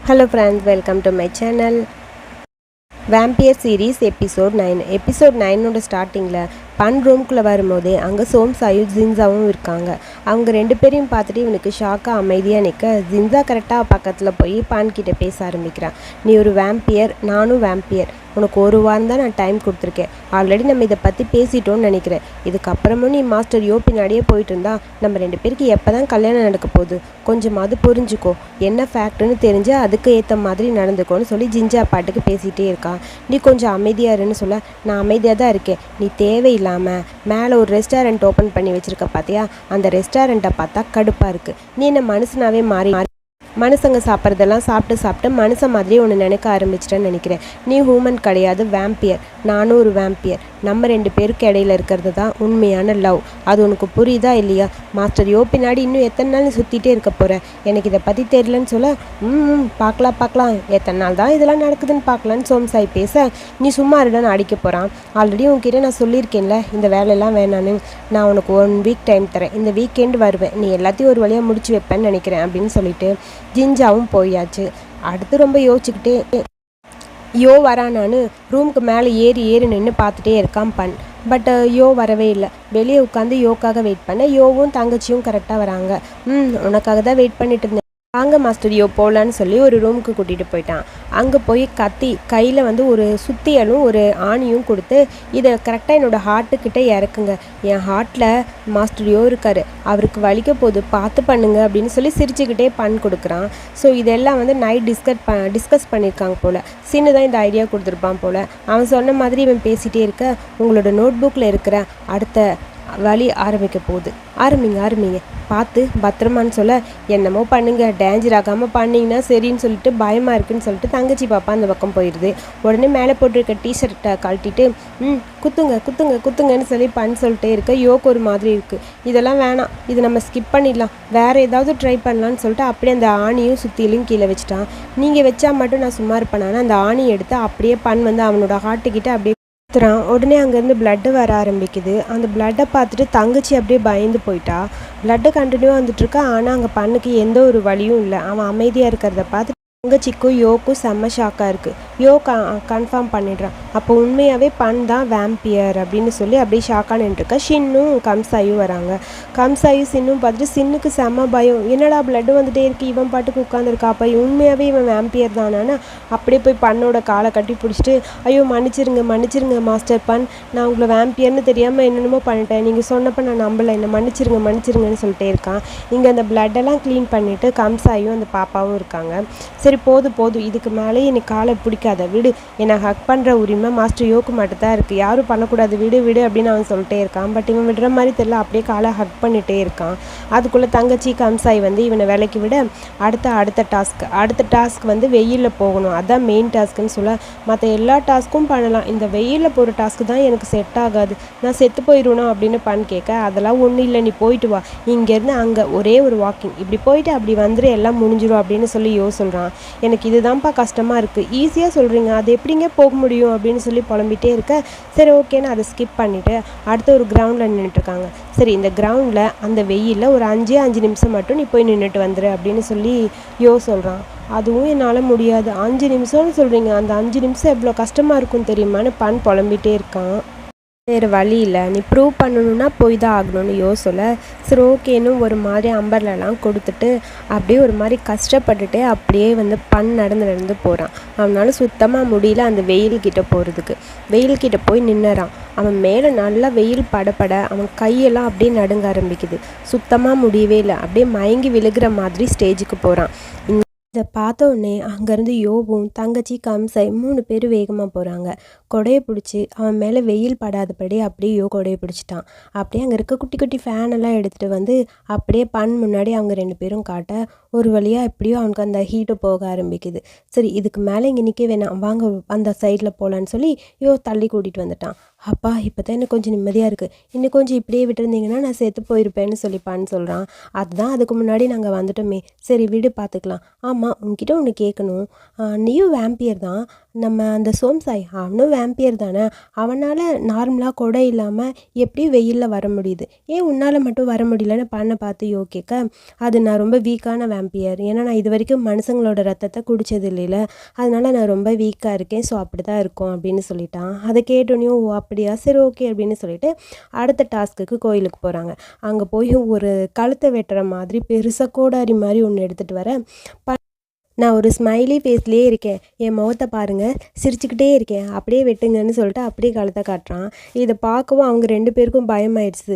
Hello friends, welcome to my channel. Vampire series episode 9 ஸ்டார்டிங்கில் பன் ரூம்குள்ளே வரும்போதே அங்கே சோம்சாயும் ஜின்சாவும் இருக்காங்க. அவங்க ரெண்டு பேரையும் பார்த்துட்டு இவனுக்கு ஷாக்காக அமைதியாக நிற்க ஜின்சா கரெக்டாக பக்கத்தில் போய் பான் கிட்ட பேச ஆரம்பிக்கிறான். நீ ஒரு வேம்பியர், நானும் வேம்பியர். உனக்கு ஒரு வாரம் தான் நான் டைம் கொடுத்துருக்கேன். ஆல்ரெடி நம்ம இதை பற்றி பேசிட்டோன்னு நினைக்கிறேன். இதுக்கப்புறமும் நீ மாஸ்டர் யோ பின்னாடியே போயிட்டு இருந்தா நம்ம ரெண்டு பேருக்கு எப்போ தான் கல்யாணம் நடக்க போகுது? கொஞ்சமாவது புரிஞ்சுக்கோ, என்ன ஃபேக்ட்னு தெரிஞ்சு அதுக்கு ஏற்ற மாதிரி நடந்துக்கோன்னு சொல்லி ஜின்ஜா பாட்டுக்கு பேசிகிட்டே இருக்கான். நீ கொஞ்சம் அமைதியாக இருன்னு சொல்ல, நான் அமைதியாக தான் இருக்கேன். நீ தேவையில்லாமல் மேலே ஒரு ரெஸ்டாரண்ட் ஓப்பன் பண்ணி வச்சுருக்க பார்த்தியா? அந்த ரெஸ்டாரண்ட்டை பார்த்தா கடுப்பாக இருக்குது. நீ என்ன மனுஷனாவே மாறி மனுஷங்க சாப்பிட்றதெல்லாம் சாப்பிட்டு மனுஷன் மாதிரியே ஒன்று நினைக்க ஆரம்பிச்சிட்டேன்னு நினைக்கிறேன். நீ ஹூமன் கிடையாது, வேம்பியர். நானும் ஒரு வேம்பியர். நம்ம ரெண்டு பேருக்கு இடையில இருக்கிறது தான் உண்மையான லவ். அது உனக்கு புரியுதா இல்லையா? மாஸ்டர் யோ பின்னாடி இன்னும் எத்தனை நாள் நீ சுற்றிட்டே இருக்க போகிற? எனக்கு இதை பற்றி தெரியலன்னு சொல்ல, பார்க்கலாம் எத்தனை நாள் தான் இதெல்லாம் நடக்குதுன்னு பார்க்கலான்னு சோம்சாய் பேச, நீ சும்மா இருடான்னு அடிக்க போகிறான். ஆல்ரெடி உன்கிட்ட நான் சொல்லியிருக்கேன்ல இந்த வேலையெல்லாம் வேணான்னு. நான் உனக்கு 1 வீக் டைம் தரேன். இந்த வீக்கெண்டு வருவேன். நீ எல்லாத்தையும் ஒரு வழியாக முடிச்சு வைப்பேன்னு நினைக்கிறேன் அப்படின்னு சொல்லிட்டு ஜின்ஜாவும் போயாச்சு. அடுத்து ரொம்ப யோசிச்சுக்கிட்டே யோ வரானான்னு ரூமுக்கு மேலே ஏறி நின்று பார்த்துட்டே இருக்கான் பன். பட் யோ வரவே இல்லை. வெளியே உட்காந்து யோக்காக வெயிட் பண்ண யோவும் தங்கச்சியும் கரெக்டாக வராங்க. உனக்காக தான் வெயிட் பண்ணிட்டு இருந்தேன், வாங்க மாஸ்டர் யோ போகலான்னு சொல்லி ஒரு ரூமுக்கு கூட்டிகிட்டு போயிட்டான். அங்கே போய் கத்தி கையில் ஒரு சுத்தியலும் ஒரு ஆணியும் கொடுத்து, இதை கரெக்டாக என்னோடய ஹார்ட்டுக்கிட்ட இறக்குங்க. என் ஹார்ட்டில் மாஸ்டர் யோ இருக்கார், அவருக்கு வலிக்க போகுது, பார்த்து பண்ணுங்க அப்படின்னு சொல்லி சிரிச்சுக்கிட்டே பண் கொடுக்குறான். ஸோ இதெல்லாம் நைட் டிஸ்கஸ் பண்ணியிருக்காங்க போல். சின்ன தான் இந்த ஐடியா கொடுத்துருப்பான் போல். அவன் சொன்ன மாதிரி இவன் பேசிகிட்டே இருக்க, உங்களோட நோட் புக்கில் இருக்கிற அடுத்த வழி ஆரம்பிக்க போகுது, ஆரம்பிங்க பார்த்து பத்திரமான்னு சொல்ல, என்னமோ பண்ணுங்க, டேஞ்சர் ஆகாமல் பண்ணிங்கன்னா சரின்னு சொல்லிட்டு பயமாக இருக்குன்னு சொல்லிட்டு தங்கச்சி பாப்பா அந்த பக்கம் போயிடுது. உடனே மேலே போட்டிருக்க டிஷர்ட்டை கழட்டிட்டு குத்துங்கன்னு சொல்லி சொல்லிட்டே இருக்க யோக்கு ஒரு மாதிரி இருக்குது. இதெல்லாம் வேணாம், இதை நம்ம ஸ்கிப் பண்ணிடலாம், வேறு ஏதாவது ட்ரை பண்ணலான்னு சொல்லிட்டு அப்படியே அந்த ஆணியும் சுற்றிலையும் கீழே வச்சுட்டான். நீங்கள் வச்சா மட்டும் நான் சும்மா இருப்பேனான்னு அந்த ஆணியை எடுத்து அப்படியே அவனோட ஹார்ட்டுக்கிட்ட அப்படியே உடனே அங்கேருந்து பிளட்டு வர ஆரம்பிக்குது. அந்த பிளட்டை பார்த்துட்டு தங்கச்சி அப்படியே பயந்து போயிட்டா. பிளட்டு கண்டினியூவாக வந்துட்டுருக்கா. ஆனால் அங்கே பண்ணுக்கு எந்த ஒரு வலியும் இல்லை. அவன் அமைதியாக இருக்கிறத பார்த்து தங்கச்சிக்கும் யோக்கும் செம்ம ஷாக்காக இருக்குது. யோ கன்ஃபார்ம் பண்ணிடுறான். அப்போ உண்மையாகவே பன் தான் வேம்பியர் அப்படின்னு சொல்லி அப்படியே ஷாக்காக நின்றுருக்கா. ஷின்னும் கம்சாயும் வராங்க. கம்சாயும் சின்னும் பார்த்துட்டு சின்னுக்கு செம்ம பயம். என்னடா பிளட்டு வந்துட்டே இருக்குது, இவன் பாட்டுக்கு உட்காந்துருக்கா, அப்போ உண்மையாகவே இவன் வேம்பியர் தானான்னு அப்படியே போய் பண்ணோட காலை கட்டி பிடிச்சிட்டு, ஐயோ மன்னிச்சிருங்க மாஸ்டர் பன், நான் உங்களை வேம்பியர்னு தெரியாமல் என்னென்னமோ பண்ணிட்டேன், நீங்கள் சொன்னப்போ நான் நம்பலை, என்னை மன்னிச்சிருங்கன்னு சொல்லிட்டே இருக்கான். இங்கே அந்த பிளட்டெல்லாம் க்ளீன் பண்ணிவிட்டு கம்சாயும் அந்த பாப்பாவும் இருக்காங்க. சரி போதும், இதுக்கு மேலே எனக்கு காலை பிடிக்காத, விடு, என்னை ஹக் பண்ணுற உரிமை மாஸ்டர் யோக்கு மட்டும் தான் இருக்குது, யாரும் பண்ணக்கூடாது, விடு அப்படின்னு அவன் சொல்லிட்டே இருக்கான். பட் இவன் விடுற மாதிரி தெரியல, அப்படியே காலை ஹக் பண்ணிகிட்டே இருக்கான். அதுக்குள்ளே தங்கச்சி கம்சாய் இவனை விலைக்கு விட அடுத்த டாஸ்க் வெயிலில் போகணும், அதான் மெயின் டாஸ்க்குன்னு சொல்ல, மற்ற எல்லா டாஸ்க்கும் பண்ணலாம், இந்த வெயிலில் போகிற டாஸ்க்கு தான் எனக்கு செட் ஆகாது, நான் செத்து போயிடுவேணும் அப்படின்னு கேட்க, அதெல்லாம் ஒன்றும் இல்லை, நீ போயிட்டு வா, இங்கேருந்து அங்கே ஒரே ஒரு வாக்கிங், இப்படி போயிட்டு அப்படி வந்துட்டு எல்லாம் முடிஞ்சிடும் அப்படின்னு சொல்லி சொல்கிறான். எனக்கு இதுதான்ப்பா கஷ்டமாக இருக்குது, ஈஸியாக சொல்கிறீங்க, அது எப்படிங்க போக முடியும் அப்படின்னு சொல்லி புலம்பிகிட்டே இருக்க, சரி ஓகேன்னு அதை ஸ்கிப் பண்ணிவிட்டு அடுத்த ஒரு கிரவுண்டில் நின்றுட்டுருக்காங்க. சரி இந்த கிரவுண்டில் அந்த வெயிலில் ஒரு 5 நிமிஷம் மட்டும் நீ போய் நின்றுட்டு வந்துடு அப்படின்னு சொல்லி சொல்கிறான். அதுவும் என்னால் முடியாது, 5 நிமிஷம்னு சொல்கிறீங்க, அந்த 5 நிமிஷம் எவ்வளோ கஷ்டமாக இருக்குன்னு தெரியுமான்னு பன் புலம்பிகிட்டே இருக்கான். வேறு வழி இல்லை, நீ ப்ரூவ் பண்ணணுன்னா போய் தான் ஆகணும்னு சொல்ல, சரி ஓகேன்னு ஒரு மாதிரி அம்பர்லாம் கொடுத்துட்டு அப்படியே ஒரு மாதிரி கஷ்டப்பட்டுட்டு அப்படியே பன் நடந்து போகிறான். அவனால சுத்தமாக முடியல அந்த வெயில்கிட்ட போகிறதுக்கு. வெயில்கிட்ட போய் நின்னுறான். அவன் மேலே நல்லா வெயில் படப்பட அவன் கையெல்லாம் அப்படியே நடுங்க ஆரம்பிக்குது. சுத்தமாக முடியவே இல்லை, அப்படியே மயங்கி விழுகிற மாதிரி ஸ்டேஜுக்கு போகிறான். இதை பார்த்த உடனே அங்கேருந்து யோவும் தங்கச்சி கம்சாய் 3 பேர் வேகமாக போகிறாங்க. கொடையை பிடிச்சி அவன் மேலே வெயில் படாதபடி அப்படியே கொடையை பிடிச்சிட்டான். அப்படியே அங்கே இருக்க குட்டி குட்டி ஃபேனெல்லாம் எடுத்துகிட்டு அப்படியே பன் முன்னாடி அவங்க 2 பேரும் காட்ட, ஒரு வழியாக எப்படியோ அவனுக்கு அந்த ஹீட்டு போக ஆரம்பிக்குது. சரி இதுக்கு மேலே இங்கே நிற்க வேணாம், வாங்க அந்த சைடில் போகலான்னு சொல்லி தள்ளி கூட்டிகிட்டு வந்துட்டான். அப்பா இப்போ தான் எனக்கு கொஞ்சம் நிம்மதியாக இருக்குது, இன்னும் கொஞ்சம் இப்படியே விட்டுருந்தீங்கன்னா நான் செத்து போயிருப்பேன்னு சொல்லிப்பான்னு சொல்கிறான். அதுதான் அதுக்கு முன்னாடி நாங்கள் வந்துட்டோமே, சரி விடு பார்த்துக்கலாம். ஆமாம், உன்கிட்ட ஒன்று கேட்கணும். நீயும் வேம்பியர் தான், நம்ம அந்த சோம்சாய் அவனும் வேம்பியர் தானே, அவனால் நார்மலாக கொடை இல்லாமல் எப்படி வெயிலில் வர முடியுது, ஏன் உன்னால் மட்டும் வர முடியலன்னு பண்ண பார்த்து கேட்க, அது நான் ரொம்ப வீக்கான வேம்பியர், ஏன்னா நான் இது வரைக்கும் மனுஷங்களோட ரத்தத்தை குடித்தது இல்லைல்ல, அதனால் நான் ரொம்ப வீக்காக இருக்கேன், ஸோ அப்படி தான் இருக்கும் அப்படின்னு சொல்லிட்டான். அதை கேட்டோன்னையும் ஓ அப்படியா, சரி ஓகே அப்படின்னு சொல்லிட்டு அடுத்த டாஸ்க்குக்கு கோயிலுக்கு போகிறாங்க. அங்கே போய் ஒரு கழுத்தை வெட்டுற மாதிரி பெருசாக கோடாரி மாதிரி ஒன்று எடுத்துகிட்டு வர, நான் ஒரு ஸ்மைலி ஃபேஸ்லேயே இருக்கேன், என் முகத்தை பாருங்கள், சிரிச்சுக்கிட்டே இருக்கேன், அப்படியே வெட்டுங்கன்னு சொல்லிட்டு அப்படியே கழுத்தை காட்டுறான். இதை பார்க்கவும் அவங்க 2 பேருக்கும் பயமாயிடுச்சு.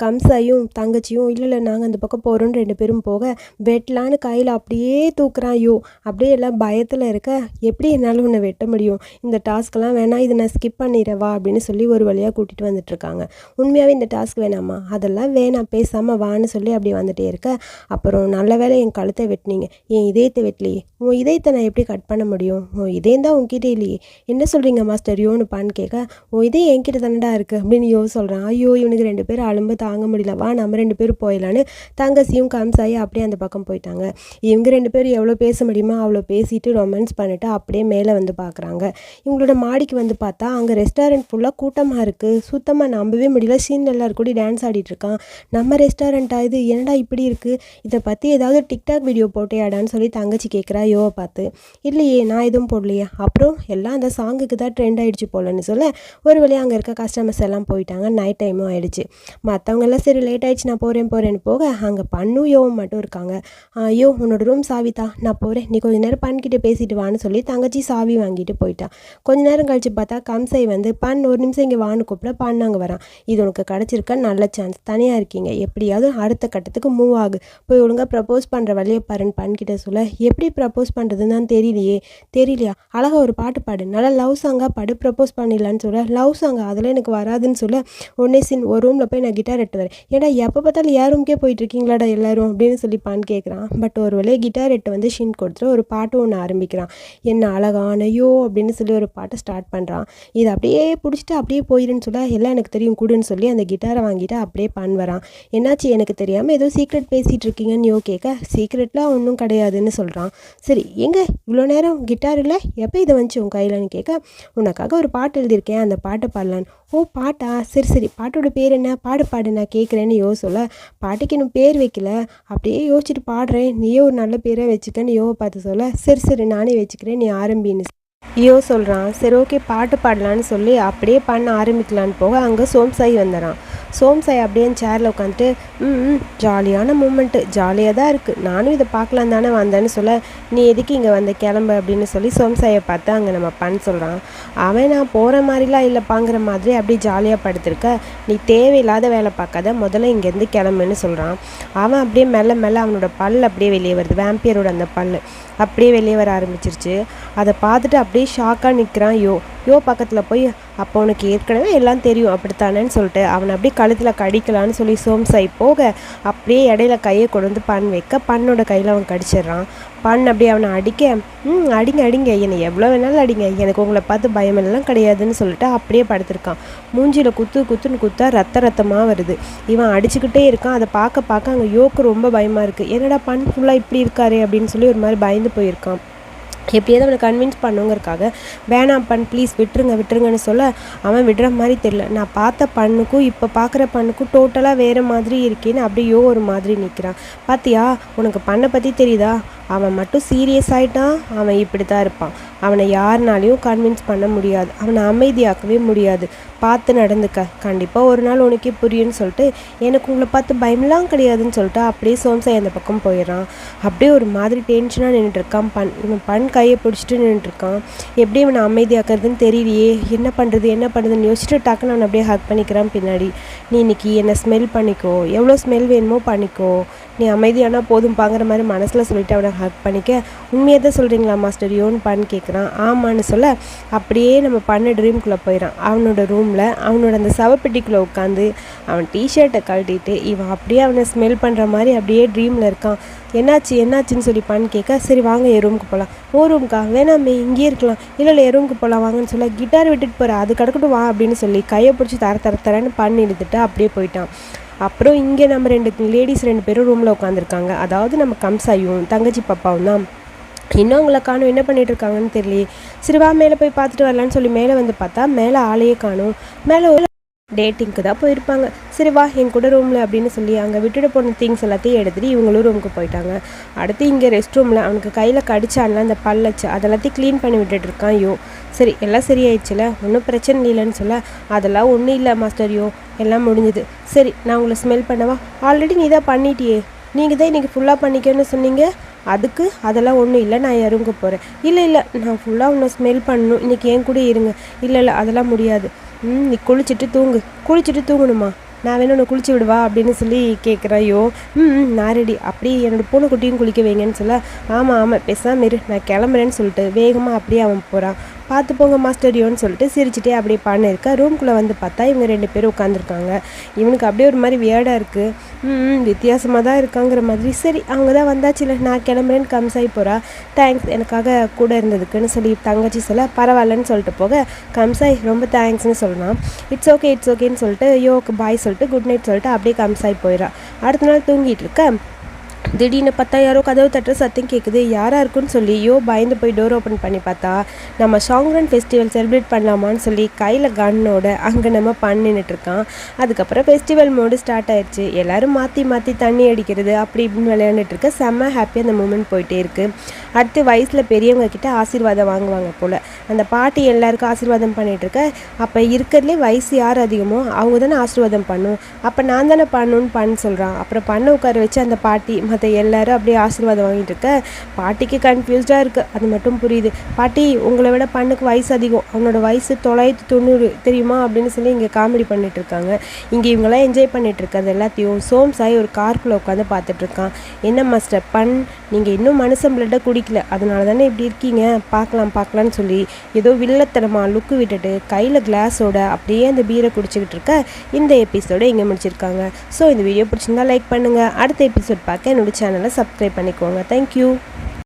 கம்சாயும் தங்கச்சியும் இல்லை நாங்கள் அந்த பக்கம் போகிறோன்னு 2 பேரும் போக வெட்டலான்னு கையில் அப்படியே தூக்குறான். ஐயோ அப்படியே எல்லாம் பயத்தில் இருக்க, எப்படி என்னால் உன்னை வெட்ட முடியும், இந்த டாஸ்க்கெல்லாம் வேணாம், இதை நான் ஸ்கிப் பண்ணிடுறவா அப்படின்னு சொல்லி ஒரு வழியாக கூட்டிகிட்டு வந்துட்டுருக்காங்க. உண்மையாகவே இந்த டாஸ்க் வேணாமா, அதெல்லாம் வேணாம், பேசாமல் வான்னு சொல்லி அப்படி வந்துட்டே இருக்க, அப்புறம் நல்ல வேளை என் கழுத்தை வெட்டினீங்க, என் இதயத்தை வெட்டலையே, உன் இதயத்தை நான் எப்படி கட் பண்ண முடியும், உன் இதயம் தான் உன்கிட்ட இல்லையே, என்ன சொல்கிறீங்க மாஸ்டர் யோனுப்பான்னு கேட்க, உன் இதயம் என்கிட்ட தானடா இருக்குது அப்படின்னு சொல்கிறான். ஐயோ இவனுக்கு 2 பேரும் அலும்பு தாங்க முடியல, வா நம்ம 2 பேரும் போயிடலான்னு தங்கச்சியும் கம்சாயி அப்படியே அந்த பக்கம் போயிட்டாங்க. இவங்க 2 பேரும் எவ்வளோ பேச முடியுமோ அவ்வளோ பேசிட்டு ரொமான்ஸ் பண்ணிவிட்டு அப்படியே மேலே வந்து பார்க்குறாங்க. இவங்களோட மாடிக்கு வந்து பார்த்தா அங்கே ரெஸ்டாரண்ட் ஃபுல்லாக கூட்டமாக இருக்குது, சுத்தமாக நம்பவே முடியல. சீன் எல்லாரும் கூட டான்ஸ் ஆடிட்டுருக்கான். நம்ம ரெஸ்டாரண்ட்டாக இது, என்னடா இப்படி இருக்குது, இதை பற்றி ஏதாவது டிக்டாக் வீடியோ போட்டேயாடான்னு சொல்லி தங்கச்சி கேட்குறா யோவை பார்த்து. இல்லையே நான் எதுவும் போடலையே, அப்புறம் எல்லாம் அந்த சாங்குக்கு தான் ட்ரெண்ட் ஆகிடுச்சு போலன்னு சொல்ல ஒரு வழியாக அங்கே இருக்க கஸ்டமர்ஸ் எல்லாம் போயிட்டாங்க. நைட் டைமும் ஆகிடுச்சு. மற்றவங்கெல்லாம் சரி லேட் ஆகிடுச்சு நான் போகிறேன்னு போக அங்கே பண்ணும் யோவும் மட்டும் இருக்காங்க. ஐயோ உன்னோட ரூம் சாவிதா, நான் போகிறேன், நீ கொஞ்சம் நேரம் பண்ணிக்கிட்டு பேசிட்டு வான்னு சொல்லி தங்கச்சி சாவி வாங்கிட்டு போயிட்டான். கொஞ்ச நேரம் கழிச்சு பார்த்தா கம்சை வந்து ஒரு நிமிஷம் இங்கே வான்னு கூப்பிட அங்கே வரான். இது உனக்கு கிடச்சிருக்க நல்ல சான்ஸ், தனியாக இருக்கீங்க, எப்படியாவது அடுத்த கட்டத்துக்கு மூவ் ஆகு, போய் ஒழுங்காக ப்ரப்போஸ் பண்ணுற வழியை பாருன்னு பண்ணிக்கிட்ட சொல்ல, எப்படி ப்ரப்போஸ் பண்ணுறதுன்னு தான் தெரியலையா, அழகாக ஒரு பாட்டு பாடு, நல்லா லவ் சாங்காக பாடு, ப்ரப்போஸ் பண்ணிடலான்னு சொல்ல, லவ் சாங்கா அதெல்லாம் எனக்கு வராதுன்னு சொல்ல, உடனே ஒரு ரூமில் போய் நான் கிட்டார் எட்டு வரேன், ஏடா எப்போ பார்த்தாலும் யார் ரூம்க்கே போயிட்டுருக்கீங்களாடா எல்லாரும் அப்படின்னு சொல்லி கேட்குறான். பட் ஒரு வேலையை கிட்டார் எட்டு வந்து ஷின் கொடுத்துட்டு ஒரு பாட்டு ஒன்று ஆரம்பிக்கிறான். என்ன அழகானையோ அப்படின்னு சொல்லி ஒரு பாட்டை ஸ்டார்ட் பண்ணுறான். இது அப்படியே பிடிச்சிட்டு அப்படியே போயிடுன்னு சொல்ல, எல்லாம் எனக்கு தெரியும் கூடுன்னு சொல்லி அந்த கிட்டாரை வாங்கிட்டு அப்படியே வரான். என்னாச்சு எனக்கு தெரியாமல் ஏதோ சீக்ரெட் பேசிகிட்டு இருக்கீங்கன்னு கேட்க, சீக்ரெட்லாம் ஒன்றும் கிடையாதுன்னு சொல்கிறான். சரி எங்கே இவ்வளோ நேரம் கிட்டார் இல்லை, எப்போ இதை வந்துச்சு உன் கையிலன்னு கேட்க, உனக்காக ஒரு பாட்டு எழுதியிருக்கேன், அந்த பாட்டை பாடலான்னு. ஓ பாட்டா, சரி பாட்டோட பேர் என்ன, பாடு நான் கேட்குறேன்னு சொல்ல, பாட்டுக்கு இன்னும் பேர் வைக்கல, அப்படியே யோசிச்சுட்டு பாடுறேன், நீயே ஒரு நல்ல பேரை வச்சுக்கன்னு பார்த்து சொல்ல, சரி நானே வச்சுக்கிறேன், நீ ஆரம்பின்னு சொல்கிறான். சரி ஓகே பாட்டு பாடலான்னு சொல்லி அப்படியே பண்ண ஆரம்பிக்கலான்னு போக அங்கே சோம்சாய் வந்துடுறான். சோம்சாய் அப்படியே சேரில் உட்காந்துட்டு ஜாலியான மூமெண்ட்டு, ஜாலியாக தான் இருக்குது, நானும் இதை பார்க்கலாம் தானே வந்தேன்னு சொல்ல, நீ எதுக்கு இங்கே வந்த கிளம்பு அப்படின்னு சொல்லி சோம்சாயை பார்த்து அங்கே நம்ம பண்ண சொல்கிறான். அவன் நான் போகிற மாதிரிலாம் இல்லைப்பாங்கிற மாதிரி அப்படி ஜாலியாக படுத்திருக்க, நீ தேவையில்லாத வேலை பார்க்காத, முதல்ல இங்கேருந்து கிளம்புன்னு சொல்கிறான். அவன் அப்படியே மெல்ல அவனோட பல் அப்படியே வெளியே வருது, வேம்பியரோட அந்த பல் அப்படியே வெளியே வர ஆரம்பிச்சிருச்சு. அதை பார்த்துட்டு அப்படியே ஷாக்காக நிற்கிறான். யோ பக்கத்தில் போய், அப்போ உனக்கு ஏற்கனவே எல்லாம் தெரியும் அப்படித்தானேன்னு சொல்லிட்டு அவனை அப்படியே கழுத்தில் கடிக்கலான்னு சொல்லி சோம்சாய் போக அப்படியே இடையில கையை கொண்டு வந்து வைக்க பண்ணோட கையில் அவன் கடிச்சிடுறான். அப்படியே அவனை அடிங்க என்னை எவ்வளோ வேணாலும் அடிங்க, எனக்கு உங்களை பார்த்து பயமெல்லாம் கிடையாதுன்னு சொல்லிட்டு அப்படியே படுத்திருக்கான். மூஞ்சியில் குத்துன்னு குத்தா ரத்தமாக வருது. இவன் அடிச்சுக்கிட்டே இருக்கான். அதை பார்க்க அங்கே யோக்கு ரொம்ப பயமாக இருக்குது. என்னடா ஃபுல்லாக இப்படி இருக்காரு அப்படின்னு சொல்லி ஒரு மாதிரி பயந்து போயிருக்கான். எப்படியாவது அவனை கன்வின்ஸ் பண்ணுங்கிறக்காக, வேணாம் ப்ளீஸ் விட்டுருங்கன்னு சொல்ல, அவன் விடுற மாதிரி தெரியல. நான் பார்த்த பண்ணுக்கும் இப்போ பார்க்குற பண்ணுக்கும் டோட்டலாக வேறு மாதிரி இருக்கேன்னு அப்படியோ ஒரு மாதிரி நிற்கிறான். பார்த்தியா உனக்கு பண்ணை பற்றி தெரியுதா, அவன் மட்டும் சீரியஸ் ஆகிட்டான், அவன் இப்படி தான் இருப்பான், அவனை யாருனாலையும் கன்வின்ஸ் பண்ண முடியாது, அவனை அமைதியாக்கவே முடியாது, பார்த்து நடந்துக்க, கண்டிப்பாக ஒரு நாள் உனக்கே புரியும்னு சொல்லிட்டு, எனக்கு உங்களை பார்த்து பயம்லாம் கிடையாதுன்னு சொல்லிட்டு அப்படியே சோம்சாய் அந்த பக்கம் போயிடறான். அப்படியே ஒரு மாதிரி டென்ஷனாக நின்றுட்டுருக்கான். இவன் கையை பிடிச்சிட்டு நின்றுட்டுருக்கான். எப்படி இவனை அமைதியாக்குறதுன்னு தெரியலையே, என்ன பண்ணுறதுன்னு யோசிச்சுட்டு டக்குன்னு அவனை அப்படியே ஹக் பண்ணிக்கிறான் பின்னாடி. நீ இன்னைக்கு என்னை ஸ்மெல் பண்ணிக்கோ, எவ்வளோ ஸ்மெல் வேணுமோ பண்ணிக்கோ, நீ அமைதியானா போதும் பாங்கிற மாதிரி மனசில் சொல்லிட்டு அவனை ஹக் பண்ணிக்க, உண்மையாக தான் சொல்கிறீங்களா மாஸ்டர் யோன்னு பான்னு கேட்குறான். ஆமான்னு சொல்ல அப்படியே நம்ம பண்ண ட்ரீம்குள்ளே போயிடான். அவனோட ரூமில் அவனோட அந்த சவப்பெட்டிக்குள்ளே உட்காந்து அவன் டிஷர்ட்டை கழட்டிட்டு இவன் அப்படியே அவனை ஸ்மெல் பண்ணுற மாதிரி அப்படியே ட்ரீமில் இருக்கான். என்னாச்சுன்னு சொல்லி பான்னு கேட்க, சரி வாங்க என் ரூமுக்கு போகலாம். ஓ ரூம்க்கா வேணாமே இங்கேயே இருக்கலாம். இல்லை என் ரூமுக்கு போகலாம் வாங்கன்னு சொல்ல, கிட்டார் விட்டுட்டு போகிறேன் அது கிடக்கட்டும் வா அப்படின்னு சொல்லி கையை பிடிச்சி தரன்னு பண்ணி எடுத்துட்டு அப்படியே போயிட்டான். அப்புறம் இங்கே நம்ம லேடிஸ் 2 பேரும் ரூமில் உட்காந்துருக்காங்க. அதாவது நம்ம கம்சாயும் தங்கச்சி பாப்பாவும் தான். இன்னும் அவங்கள காணும், என்ன பண்ணிட்டு இருக்காங்கன்னு தெரியலையே. சரி வா மேலே போய் பார்த்துட்டு வரலான்னு சொல்லி மேலே வந்து பார்த்தா மேலே ஆளையே காணும். மேலே டேட்டிங்க்கு தான் போயிருப்பாங்க. சரி வா என் கூட ரூமில் அப்படின்னு சொல்லி அங்கே விட்டுட்டு போன திங்ஸ் எல்லாத்தையும் எடுத்துகிட்டு இவங்களும் ரூமுக்கு போயிட்டாங்க. அடுத்து இங்கே ரெஸ்ட் ரூமில் அவனுக்கு கையில் கடிச்சான்ல அந்த பல்லச்சு அதெல்லாத்தையும் க்ளீன் பண்ணி விட்டுட்டு இருக்கான் யோ. சரி எல்லாம் சரியாயிடுச்சுல, ஒன்றும் பிரச்சனை இல்லைன்னு சொல்ல, அதெல்லாம் ஒன்றும் இல்லை மாஸ்டர் யோ, எல்லாம் முடிஞ்சுது. சரி நான் உங்களை ஸ்மெல் பண்ணவா? ஆல்ரெடி நீ தான் பண்ணிட்டியே, நீங்கள் தான் இன்றைக்கி ஃபுல்லாக பண்ணிக்கன்னு சொன்னீங்க. அதுக்கு அதெல்லாம் ஒன்றும் இல்லை, நான் இறங்க போகிறேன். இல்லை நான் ஃபுல்லாக உன்னை ஸ்மெல் பண்ணணும், இன்றைக்கி என் கூட இருங்க. இல்லை அதெல்லாம் முடியாது. நீ குளிச்சுட்டு தூங்கணுமா? நான் வேணும் உன்னை குளிச்சு விடுவா அப்படின்னு சொல்லி கேட்குறாயோ. நான் ரெடி. அப்படி என்னோடய பூனைக்குட்டியும் குளிக்க வைங்கன்னு சொல்ல, ஆமாம் பேசாமல் இரு நான் கிளம்புறேன்னு சொல்லிட்டு வேகமாக அப்படியே அவன் போகிறான். பார்த்து போங்க மாஸ்டர் யோன்னு சொல்லிட்டு சிரிச்சுட்டே அப்படியே பண்ண இருக்கா. ரூம்குள்ளே வந்து பார்த்தா இவங்க 2 பேரும் உட்காந்துருக்காங்க. இவனுக்கு அப்படியே ஒரு மாதிரி வியர்டாக இருக்குது. வித்தியாசமாக தான் இருக்காங்கிற மாதிரி. சரி அவங்க தான் வந்தாச்சுல, நான் கிளம்புறேன்னு கம்சாயி போகிறா. தேங்க்ஸ் எனக்காக கூட இருந்ததுக்குன்னு சொல்லி தங்கச்சி சொல்ல, பரவாயில்லன்னு சொல்லிட்டு போக கம்சாய் ரொம்ப தேங்க்ஸ்னு சொல்லலாம். இட்ஸ் ஓகேன்னு சொல்லிட்டு யோக்கு பாய் சொல்லிட்டு குட் நைட் சொல்லிட்டு அப்படியே கம்சாயி போயிடா. அடுத்த நாள் தூங்கிட்டு இருக்க திடீர்னு பார்த்தா யாரோ கதவு தட்டுற சத்தம் கேட்குது. யாராக இருக்குன்னு சொல்லி யோ பயந்து போய் டோர் ஓப்பன் பண்ணி பார்த்தா நம்ம ஷாங்ரன் ஃபெஸ்டிவல் செலிப்ரேட் பண்ணலாமான்னு சொல்லி கையில் கன்னோட அங்கே நம்ம பண்ணிட்டுருக்கான். அதுக்கப்புறம் ஃபெஸ்டிவல் மோடு ஸ்டார்ட் ஆயிடுச்சு. எல்லோரும் மாற்றி தண்ணி அடிக்கிறது அப்படி இப்படின்னு விளையாண்டுட்டு இருக்க செம்ம ஹாப்பியாக அந்த மூமெண்ட் போயிட்டே இருக்குது. அடுத்து வயசில் பெரியவங்க கிட்ட ஆசீர்வாதம் வாங்குவாங்க போல். அந்த பாட்டி எல்லாருக்கும் ஆசீர்வாதம் பண்ணிகிட்ருக்க, அப்போ இருக்கிறதுலே வயசு யார் அதிகமோ அவங்க தானே ஆசீர்வாதம் பண்ணும், அப்போ நான் தானே பண்ண சொல்கிறான். அப்புறம் பண்ண உட்கார வச்சு அந்த பாட்டி மற்ற எல்லாரும் அப்படியே ஆசீர்வாதம் வாங்கிட்டு இருக்க பாட்டிக்கு கன்ஃபியூஸ்டாக இருக்குது. அது மட்டும் புரியுது. பாட்டி உங்களை விட பண்ணுக்கு வயசு அதிகம், அவனோட வயசு 990 தெரியுமா அப்படின்னு சொல்லி இங்கே காமெடி பண்ணிட்டு இருக்காங்க. இங்கே இவங்கெல்லாம் என்ஜாய் பண்ணிட்டு இருக்கிறது எல்லாத்தையும் சோம் சாய் ஒரு காருக்குள்ளே உட்காந்து பார்த்துட்ருக்கான். என்ன மாஸ்டர் நீங்கள் இன்னும் மனுஷன் பிளட்டை குடிக்கல, அதனால தானே இப்படி இருக்கீங்க, பார்க்கலான்னு சொல்லி ஏதோ வில்லத்தனமாக லுக்கு விட்டுட்டு கையில் கிளாஸோட அப்படியே அந்த பீரை குடிச்சிக்கிட்டு இருக்க இந்த எபிசோட இங்கே முடிச்சிருக்காங்க. ஸோ இந்த வீடியோ பிடிச்சிருந்தா லைக் பண்ணுங்கள். அடுத்த எபிசோட் பார்க்க என்னோட சேனலை சப்ஸ்கிரைப் பண்ணிக்கோங்க. தேங்க்யூ.